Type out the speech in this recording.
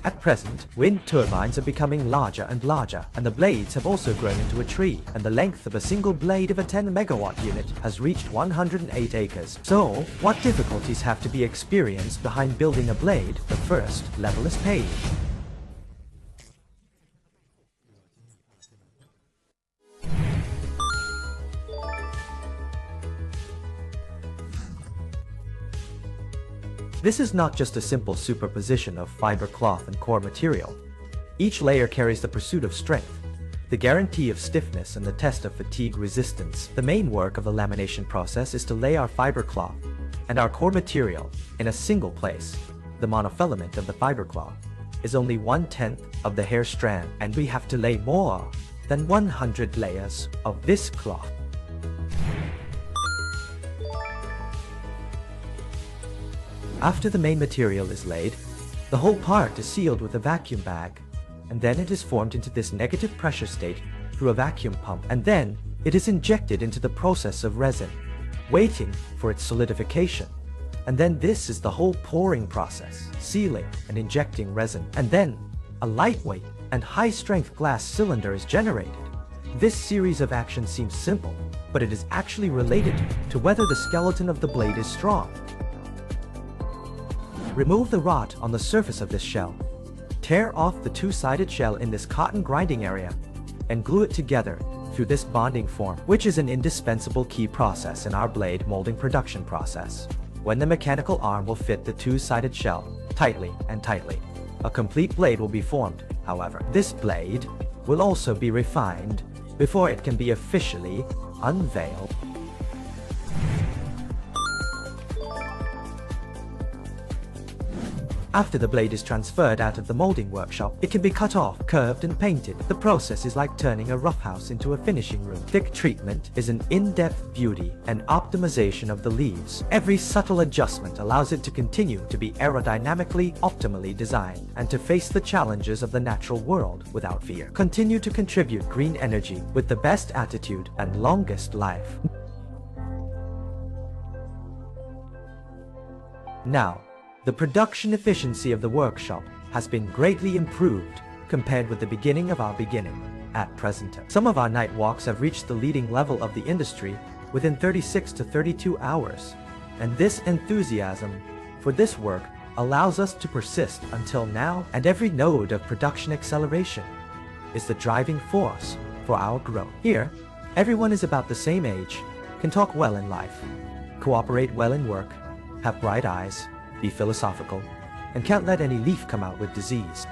At present, wind turbines are becoming larger and larger, and the blades have also grown into a tree, and the length of a single blade of a 10 megawatt unit has reached 108 acres. So, what difficulties have to be experienced behind building a blade? The first level is paved. This is not just a simple superposition of fiber cloth and core material. Each layer carries the pursuit of strength, the guarantee of stiffness, and the test of fatigue resistance. The main work of the lamination process is to lay our fiber cloth and our core material in a single place. The monofilament of the fiber cloth is only 1/10 of the hair strand, and we have to lay more than 100 layers of this cloth. After the main material is laid, the whole part is sealed with a vacuum bag, and then it is formed into this negative pressure state through a vacuum pump, and then it is injected into the process of resin, waiting for its solidification. And then this is the whole pouring process, sealing and injecting resin, and then a lightweight and high-strength glass cylinder is generated. This series of actions seems simple, but it is actually related to whether the skeleton of the blade is strong. Remove the rot on the surface of this shell. Tear off the two-sided shell in this cotton grinding area and glue it together through this bonding form, which is an indispensable key process in our blade molding production process. When the mechanical arm will fit the two-sided shell tightly and tightly, a complete blade will be formed. However, this blade will also be refined before it can be officially unveiled. After the blade is transferred out of the molding workshop, it can be cut off, curved, and painted. The process is like turning a roughhouse into a finishing room. Thick treatment is an in-depth beauty and optimization of the leaves. Every subtle adjustment allows it to continue to be aerodynamically optimally designed and to face the challenges of the natural world without fear. Continue to contribute green energy with the best attitude and longest life. Now, the production efficiency of the workshop has been greatly improved compared with the beginning of our beginning. At present, some of our night walks have reached the leading level of the industry within 36 to 32 hours, and this enthusiasm for this work allows us to persist until now, and every node of production acceleration is the driving force for our growth. Here, everyone is about the same age, can talk well in life, cooperate well in work, have bright eyes, be philosophical, and can't let any leaf come out with disease.